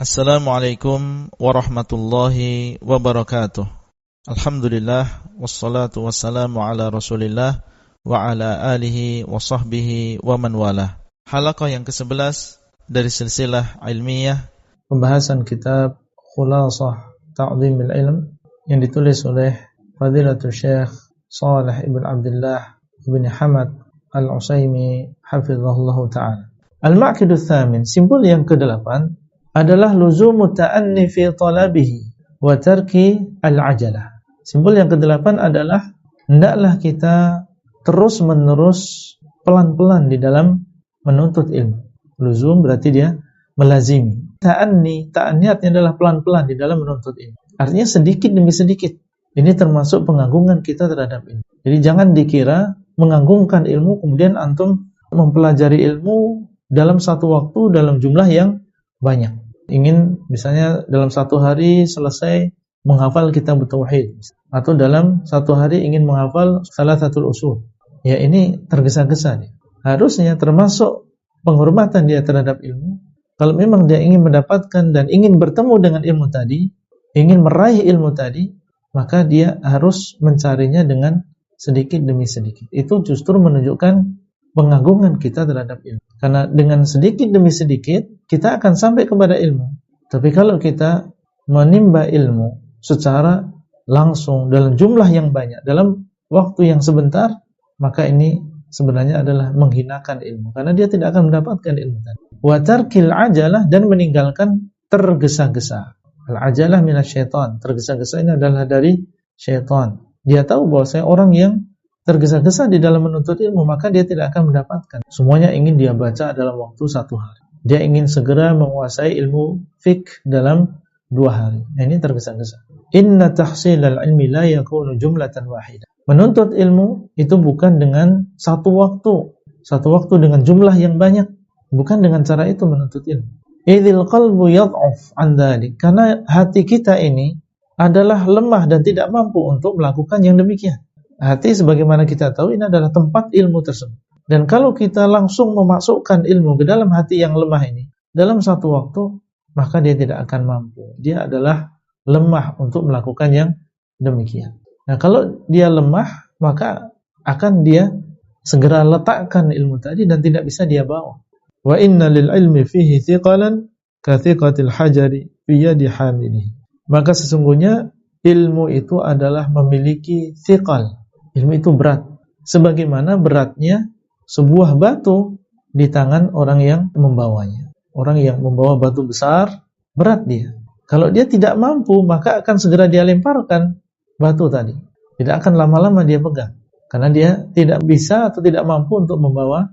Assalamualaikum warahmatullahi wabarakatuh. Alhamdulillah wassalatu wassalamu ala Rasulillah wa ala alihi wa sahbihi wa man walah. Halaqah yang ke-11 dari silsilah ilmiah pembahasan kitab Khulasah Ta'zimil Ilm yang ditulis oleh Fadilatul Syekh Shalih ibn Abdullah ibn Hamad Al-Utsaimin hafizahullahu ta'ala. Al-Ma'qidu Tsamin, simpul yang ke-8 adalah luzumu ta'anni fi talabihi wa tarki al-ajalah. Simpul yang ke-8 adalah hendaklah kita terus-menerus pelan-pelan di dalam menuntut ilmu. Luzum berarti dia melazimi. Ta'anni artinya adalah pelan-pelan di dalam menuntut ilmu. Artinya sedikit demi sedikit. Ini termasuk pengagungan kita terhadap ilmu. Jadi jangan dikira mengagungkan ilmu kemudian antum mempelajari ilmu dalam satu waktu dalam jumlah yang banyak. Ingin misalnya dalam satu hari selesai menghafal kitab tauhid, atau dalam satu hari ingin menghafal Thalathatul Usul. Ya, ini tergesa-gesa nih. Harusnya termasuk penghormatan dia terhadap ilmu. Kalau memang dia ingin mendapatkan dan ingin bertemu dengan ilmu tadi, ingin meraih ilmu tadi, maka dia harus mencarinya dengan sedikit demi sedikit. Itu justru menunjukkan pengagungan kita terhadap ilmu. Karena dengan sedikit demi sedikit kita akan sampai kepada ilmu. Tapi kalau kita menimba ilmu secara langsung dalam jumlah yang banyak, dalam waktu yang sebentar, maka ini sebenarnya adalah menghinakan ilmu. Karena dia tidak akan mendapatkan ilmu tadi. Wa tarkil ajalah, dan meninggalkan tergesa-gesa. Al-ajalah minasyaitan. Tergesa-gesa ini adalah dari syaitan. Dia tahu bahwa saya orang yang tergesa-gesa di dalam menuntut ilmu, maka dia tidak akan mendapatkan. Semuanya ingin dia baca dalam waktu 1 hari. Dia ingin segera menguasai ilmu fiqh dalam 2 hari. Ini tergesa-gesa. Inna tahsilal ilmi la yakunu jumlatan wahidah. Menuntut ilmu itu bukan dengan satu waktu dengan jumlah yang banyak. Bukan dengan cara itu menuntut ilmu. Idzil qalbu yad'uf an dzalik. Karena hati kita ini adalah lemah dan tidak mampu untuk melakukan yang demikian. Hati sebagaimana kita tahu ini adalah tempat ilmu tersebut. Dan kalau kita langsung memasukkan ilmu ke dalam hati yang lemah ini dalam satu waktu, maka dia tidak akan mampu. Dia adalah lemah untuk melakukan yang demikian. Nah, kalau dia lemah, maka akan dia segera letakkan ilmu tadi dan tidak bisa dia bawa. Wa inna lil ilmi fihi thiqalan ka thiqatil hajari fi yadi hamilihi. Maka sesungguhnya ilmu itu adalah memiliki thiqal. Ilmu itu berat, sebagaimana beratnya sebuah batu di tangan orang yang membawanya. Orang yang membawa batu besar, berat dia. Kalau dia tidak mampu, maka akan segera dia lemparkan batu tadi. Tidak akan lama-lama dia pegang, karena dia tidak bisa atau tidak mampu untuk membawa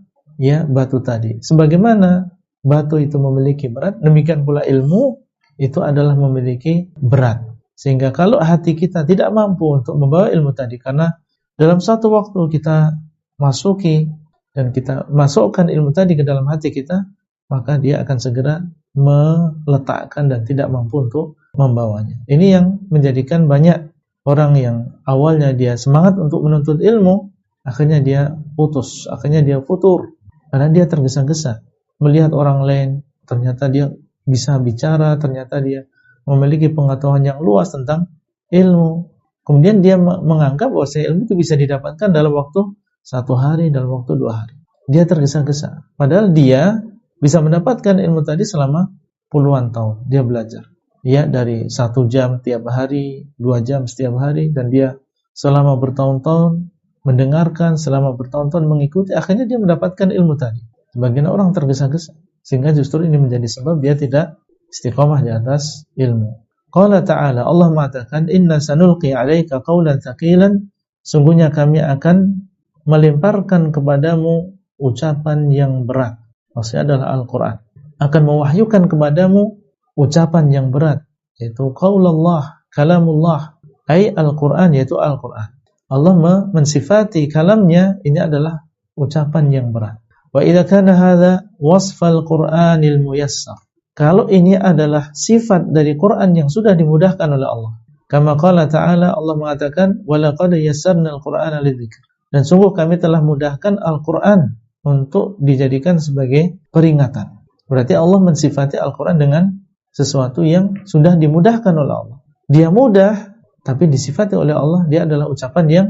batu tadi. Sebagaimana batu itu memiliki berat, demikian pula ilmu itu adalah memiliki berat. Sehingga kalau hati kita tidak mampu untuk membawa ilmu tadi, karena dalam satu waktu kita masuki dan kita masukkan ilmu tadi ke dalam hati kita, maka dia akan segera meletakkan dan tidak mampu untuk membawanya. Ini yang menjadikan banyak orang yang awalnya dia semangat untuk menuntut ilmu, akhirnya dia putus, akhirnya dia futur, karena dia tergesa-gesa melihat orang lain, ternyata dia bisa bicara, ternyata dia memiliki pengetahuan yang luas tentang ilmu. Kemudian dia menganggap bahwa ilmu itu bisa didapatkan dalam waktu 1 hari, dalam waktu 2 hari. Dia tergesa-gesa. Padahal dia bisa mendapatkan ilmu tadi selama puluhan tahun. Dia belajar. Dia dari 1 jam tiap hari, 2 jam setiap hari, dan dia selama bertahun-tahun mendengarkan, selama bertahun-tahun mengikuti, akhirnya dia mendapatkan ilmu tadi. Sebagian orang tergesa-gesa. Sehingga justru ini menjadi sebab dia tidak istiqamah di atas ilmu. Qala ta'ala, Allah mengatakan, inna sanulqi 'alaika qawlan tsaqilan, sungguhnya kami akan melemparkan kepadamu ucapan yang berat. Maksudnya adalah Al-Qur'an. Akan mewahyukan kepadamu ucapan yang berat, yaitu qaulallah, kalamullah, ai Al-Qur'an, yaitu Al-Qur'an. Allah mensifati kalamnya ini adalah ucapan yang berat. Wa idza kana hadza wasfal Qur'anil muyassar. Kalau ini adalah sifat dari Quran yang sudah dimudahkan oleh Allah. Kama qala ta'ala, Allah mengatakan, wa laqad yassarnal Qur'ana lidzikr. Dan sungguh kami telah mudahkan Al-Qur'an untuk dijadikan sebagai peringatan. Berarti Allah mensifati Al-Qur'an dengan sesuatu yang sudah dimudahkan oleh Allah. Dia mudah, tapi disifati oleh Allah, dia adalah ucapan yang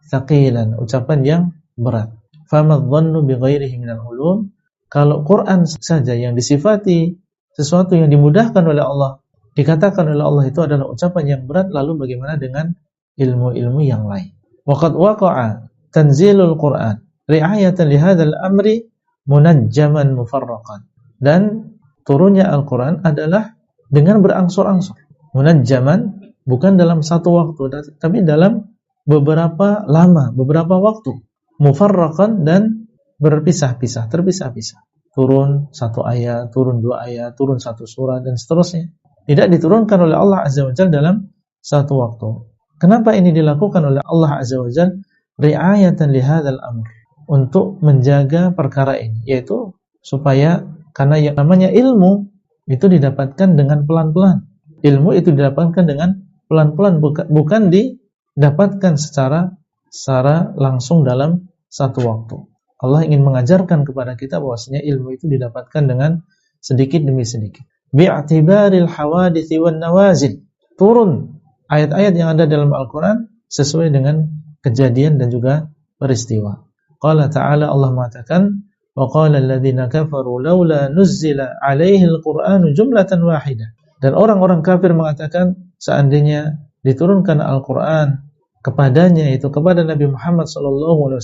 tsaqilan, ucapan yang berat. Famadh-dhannu bighairihi minal ulum. Kalau Quran saja yang disifati sesuatu yang dimudahkan oleh Allah, dikatakan oleh Allah itu adalah ucapan yang berat, lalu bagaimana dengan ilmu-ilmu yang lain? Waqad waqa'a tanzilul Quran ri'ayatan li hadzal amri munajjaman mufarraqan. Dan turunnya Al-Quran adalah dengan berangsur-angsur. Munajjaman bukan dalam satu waktu, tapi dalam beberapa lama, beberapa waktu. Mufarraqan dan berpisah-pisah, terpisah-pisah. Turun satu ayat, turun dua ayat, turun satu surah, dan seterusnya. Tidak diturunkan oleh Allah Azza wa Jalla dalam satu waktu. Kenapa ini dilakukan oleh Allah Azza wa Jalla? Ri'ayatan li hadzal amr, untuk menjaga perkara ini, yaitu supaya, karena yang namanya ilmu itu didapatkan dengan pelan-pelan. Ilmu itu didapatkan dengan pelan-pelan, bukan didapatkan secara langsung dalam satu waktu. Allah ingin mengajarkan kepada kita bahwasanya ilmu itu didapatkan dengan sedikit demi sedikit. Bi'tibaril hawadits wan nawazil. Turun ayat-ayat yang ada dalam Al-Quran sesuai dengan kejadian dan juga peristiwa. Qala ta'ala, Allah mengatakan, wa qala alladziina kafaru laula nuzzila 'alaihil Qur'anu jumlatan wahidah. Dan orang-orang kafir mengatakan, seandainya diturunkan Al-Quran kepadanya, itu kepada Nabi Muhammad SAW,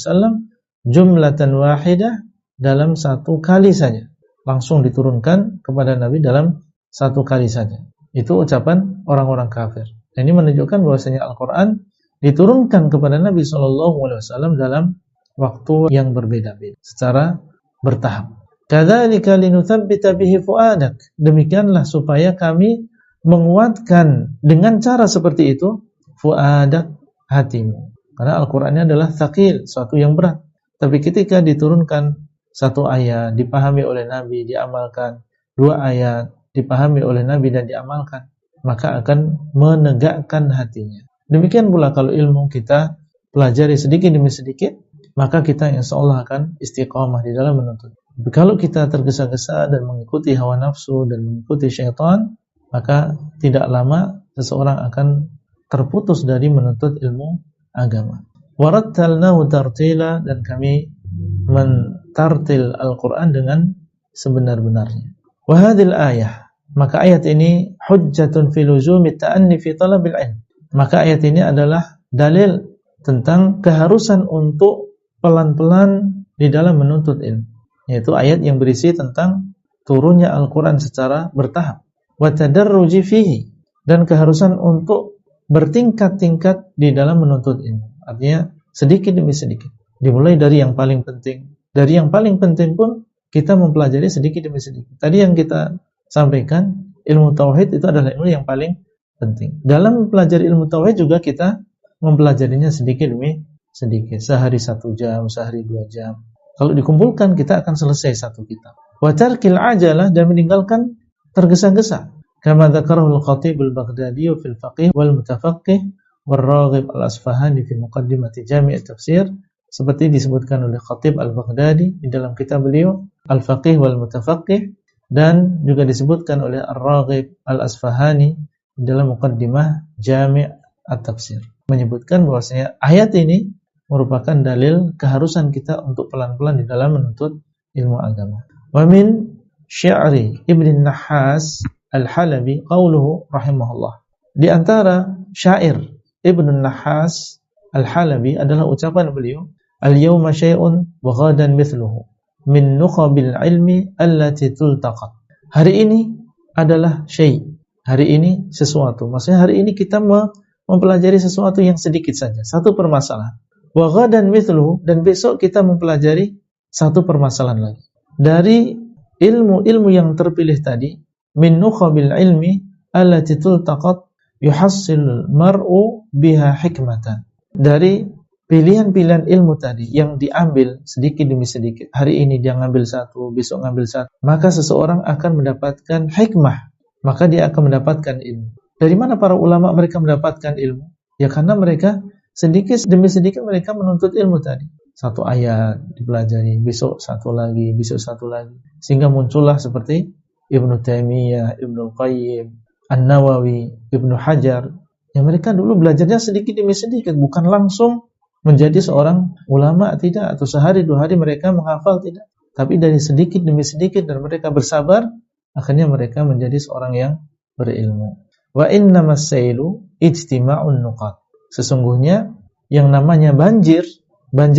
jumlatan wahidah, dalam satu kali saja, langsung diturunkan kepada Nabi dalam satu kali saja. Itu ucapan orang-orang kafir. Dan ini menunjukkan bahwasanya Al-Quran diturunkan kepada Nabi SAW dalam waktu yang berbeda-beda, secara bertahap. Kadzalika linutsabbita bihi fuadak. Demikianlah supaya kami menguatkan dengan cara seperti itu fuadak, hatimu. Karena Al-Qur'annya adalah tsaqil, suatu yang berat. Tapi ketika diturunkan satu ayat, dipahami oleh Nabi, diamalkan, dua ayat, dipahami oleh Nabi dan diamalkan, maka akan menegakkan hatinya. Demikian pula kalau ilmu kita pelajari sedikit demi sedikit, maka kita insyaallah akan istiqamah di dalam menuntut. Kalau kita tergesa-gesa dan mengikuti hawa nafsu dan mengikuti syaitan, maka tidak lama seseorang akan terputus dari menuntut ilmu agama. Warattalnahu tartila, dan kami mentartil Al-Quran dengan sebenar-benarnya. Wa hadhil ayah, maka ayat ini hujjatun fi luzumi ta'anni fi talabil ilm. Maka ayat ini adalah dalil tentang keharusan untuk pelan-pelan di dalam menuntut ilmu. Yaitu ayat yang berisi tentang turunnya Al-Quran secara bertahap. Wa tadarruji fihi, dan keharusan untuk bertingkat-tingkat di dalam menuntut ilmu. Artinya sedikit demi sedikit. Dimulai dari yang paling penting. Dari yang paling penting pun kita mempelajari sedikit demi sedikit. Tadi yang kita sampaikan, ilmu tauhid itu adalah ilmu yang paling penting. Dalam mempelajari ilmu tauhid juga kita mempelajarinya sedikit demi sedikit. Sehari 1 jam, sehari 2 jam. Kalau dikumpulkan kita akan selesai satu kitab. Wa tarkil ajalah, dan meninggalkan tergesa-gesa. Kama dzakarahu al-Khatib al-Baghdadi fil Faqih wal Mutafaqqih wal Raghib al-Asfahani fi Muqaddimati Jami' at-Tafsir, seperti disebutkan oleh Khatib al-Baghdadi di dalam kitab beliau Al-Faqih wal Mutafaqqih, dan juga disebutkan oleh Ar-Raghib al-Asfahani di dalam Muqaddimah Jami' at-Tafsir, menyebutkan bahwasanya ayat ini merupakan dalil keharusan kita untuk pelan-pelan di dalam menuntut ilmu agama. Wa min syi'ri Ibn Nahas Al-Halabi qauluhu rahimahullah. Di antara syair Ibn Nahas Al-Halabi adalah ucapan beliau, al-yawma syai'un wa ghadan mithluhu min nukhabil ilmi allati tultaqat. Hari ini adalah syai'. Hari ini sesuatu. Maksudnya hari ini kita mempelajari sesuatu yang sedikit saja, satu permasalahan. Wa ghadan mithluhu, dan besok kita mempelajari satu permasalahan lagi. Dari ilmu-ilmu yang terpilih tadi, min nukhabil ilmi allati tultaqat yuhassil mar'u biha hikmatan. Dari pilihan-pilihan ilmu tadi yang diambil sedikit demi sedikit. Hari ini dia ngambil satu, besok ngambil satu. Maka seseorang akan mendapatkan hikmah. Maka dia akan mendapatkan ilmu. Dari mana para ulama mereka mendapatkan ilmu? Ya karena mereka sedikit demi sedikit mereka menuntut ilmu tadi. Satu ayat dipelajari, besok satu lagi, besok satu lagi. Sehingga muncullah seperti Ibnu Taimiyah, Ibnu Qayyim, An-Nawawi, Ibnu Hajar, yang mereka dulu belajarnya sedikit demi sedikit, bukan langsung menjadi seorang ulama, tidak, atau sehari dua hari mereka menghafal, tidak, tapi dari sedikit demi sedikit, dan mereka bersabar, akhirnya mereka menjadi seorang yang berilmu. Wa innamas sailu ijtima'un nuqat. Sesungguhnya yang namanya banjir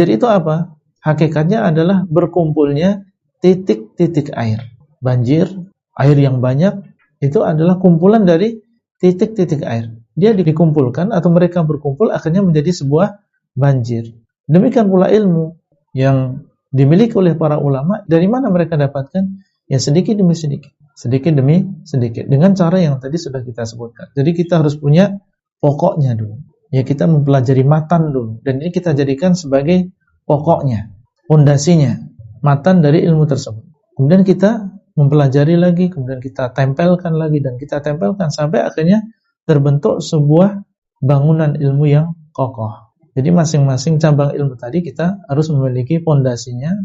itu apa? Hakikatnya adalah berkumpulnya titik-titik air. Banjir, air yang banyak, itu adalah kumpulan dari titik-titik air. Dia dikumpulkan atau mereka berkumpul akhirnya menjadi sebuah banjir. Demikian pula ilmu yang dimiliki oleh para ulama, dari mana mereka dapatkan? Ya sedikit demi sedikit, sedikit demi sedikit, dengan cara yang tadi sudah kita sebutkan. Jadi kita harus punya pokoknya dulu. Ya, kita mempelajari matan dulu, dan ini kita jadikan sebagai pokoknya, fondasinya, matan dari ilmu tersebut. Kemudian kita mempelajari lagi, kemudian kita tempelkan lagi, dan kita tempelkan sampai akhirnya terbentuk sebuah bangunan ilmu yang kokoh. Jadi masing-masing cabang ilmu tadi kita harus memiliki fondasinya,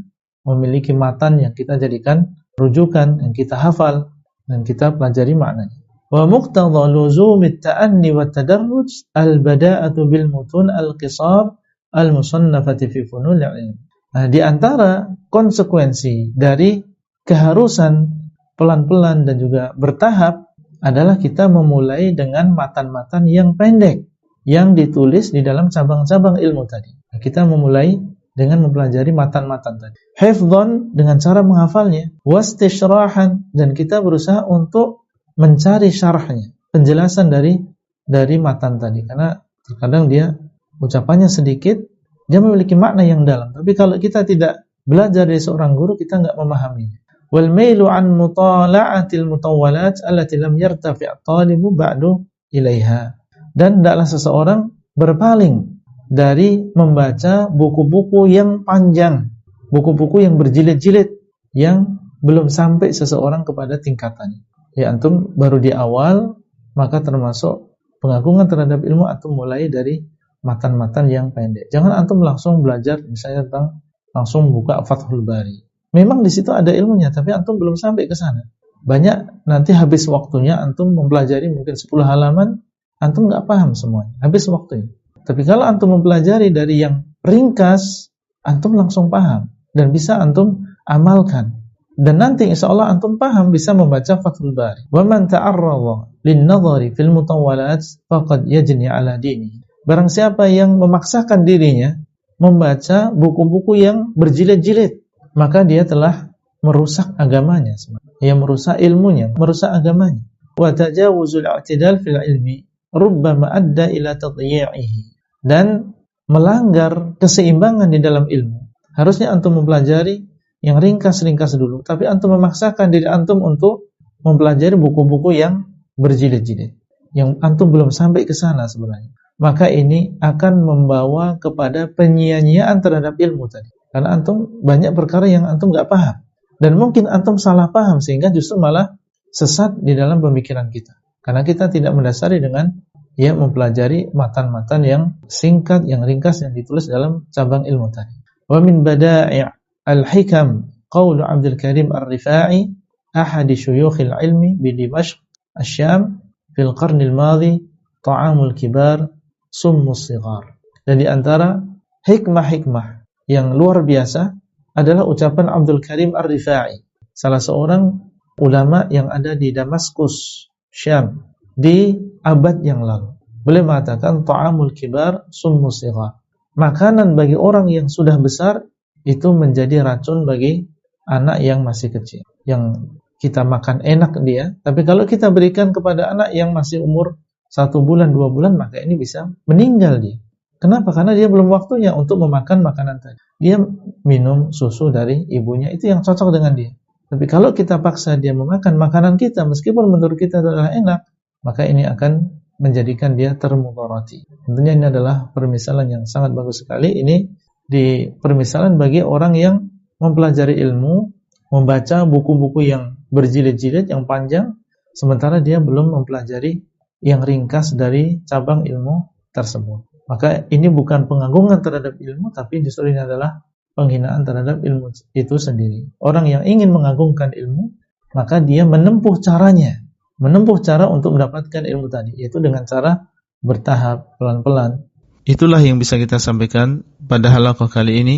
memiliki matan yang kita jadikan rujukan, yang kita hafal dan kita pelajari maknanya. Wa muqtadha luzumit ta'anni wat tadarruj al-bada'atu bil mutun al-qisar al-musannafati fi funul ilm. Nah, di antara konsekuensi dari keharusan pelan-pelan dan juga bertahap adalah kita memulai dengan matan-matan yang pendek yang ditulis di dalam cabang-cabang ilmu tadi. Nah, kita memulai dengan mempelajari matan-matan tadi. Hifdhan, dengan cara menghafalnya, wastishrahan, dan kita berusaha untuk mencari syarahnya, penjelasan dari matan tadi, karena terkadang dia ucapannya sedikit, dia memiliki makna yang dalam, tapi kalau kita tidak belajar dari seorang guru, kita enggak memahaminya. Wal mailu an mutala'atil mutawwalat allati lam yartafi' at-talibu ba'du ilaiha. Dan hendaklah seseorang berpaling dari membaca buku-buku yang panjang, buku-buku yang berjilid-jilid, yang belum sampai seseorang kepada tingkatannya. Ya, antum baru di awal, maka termasuk pengagungan terhadap ilmu antum mulai dari matan-matan yang pendek. Jangan antum langsung belajar misalnya tentang langsung buka Fathul Bari. Memang di situ ada ilmunya, tapi antum belum sampai ke sana. Banyak nanti habis waktunya antum mempelajari mungkin 10 halaman, antum enggak paham semuanya, habis waktunya. Tapi kalau antum mempelajari dari yang ringkas, antum langsung paham dan bisa antum amalkan. Dan nanti insyaallah antum paham bisa membaca Fathul Bari. Wa man ta'arrada lin-nadhari fil mutawwalat faqad yajni 'ala dinihi. Barang siapa yang memaksakan dirinya membaca buku-buku yang berjilid-jilid, maka dia telah merusak agamanya, dia merusak ilmunya, merusak agamanya. Wa tajawuzul i'tidal fil ilmi rubbama adda ila tadyi'ihi. Dan melanggar keseimbangan di dalam ilmu. Harusnya antum mempelajari yang ringkas-ringkas dulu, tapi antum memaksakan diri antum untuk mempelajari buku-buku yang berjilid-jilid, yang antum belum sampai ke sana sebenarnya. Maka ini akan membawa kepada penyia-nyiaan terhadap ilmu tadi. Karena antum banyak perkara yang antum enggak paham, dan mungkin antum salah paham sehingga justru malah sesat di dalam pemikiran kita. Karena kita tidak mendasari dengan mempelajari matan-matan yang singkat, yang ringkas, yang ditulis dalam cabang ilmu tadi. Wa min bada'i' al-hikam qaulu Abdul Karim Ar-Rifa'i ahadi syuyukhil ilmi bi Dimashq Asy-Syam fil qarnil madhi ta'amul kibar summus sighar. Dan di antara hikmah-hikmah yang luar biasa adalah ucapan Abdul Karim Ar-Rifa'i, salah seorang ulama yang ada di Damaskus, Syam, di abad yang lalu. Beliau mengatakan ta'amul kibar summus sighar. Makanan bagi orang yang sudah besar itu menjadi racun bagi anak yang masih kecil. Yang kita makan enak dia, tapi kalau kita berikan kepada anak yang masih umur 1 bulan, 2 bulan, maka ini bisa meninggal dia. Kenapa? Karena dia belum waktunya untuk memakan makanan tadi. Dia minum susu dari ibunya, itu yang cocok dengan dia. Tapi kalau kita paksa dia memakan makanan kita, meskipun menurut kita adalah enak, maka ini akan menjadikan dia termudarati. Tentunya ini adalah permisalan yang sangat bagus sekali. Ini di permisalan bagi orang yang mempelajari ilmu, membaca buku-buku yang berjilid-jilid, yang panjang, sementara dia belum mempelajari yang ringkas dari cabang ilmu tersebut. Maka ini bukan pengagungan terhadap ilmu, tapi justru ini adalah penghinaan terhadap ilmu itu sendiri. Orang yang ingin mengagungkan ilmu, maka dia menempuh cara untuk mendapatkan ilmu tadi, yaitu dengan cara bertahap, pelan-pelan. Itulah yang bisa kita sampaikan pada halaqah kali ini,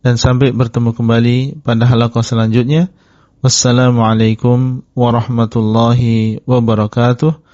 dan sampai bertemu kembali pada halaqah selanjutnya. Wassalamualaikum warahmatullahi wabarakatuh.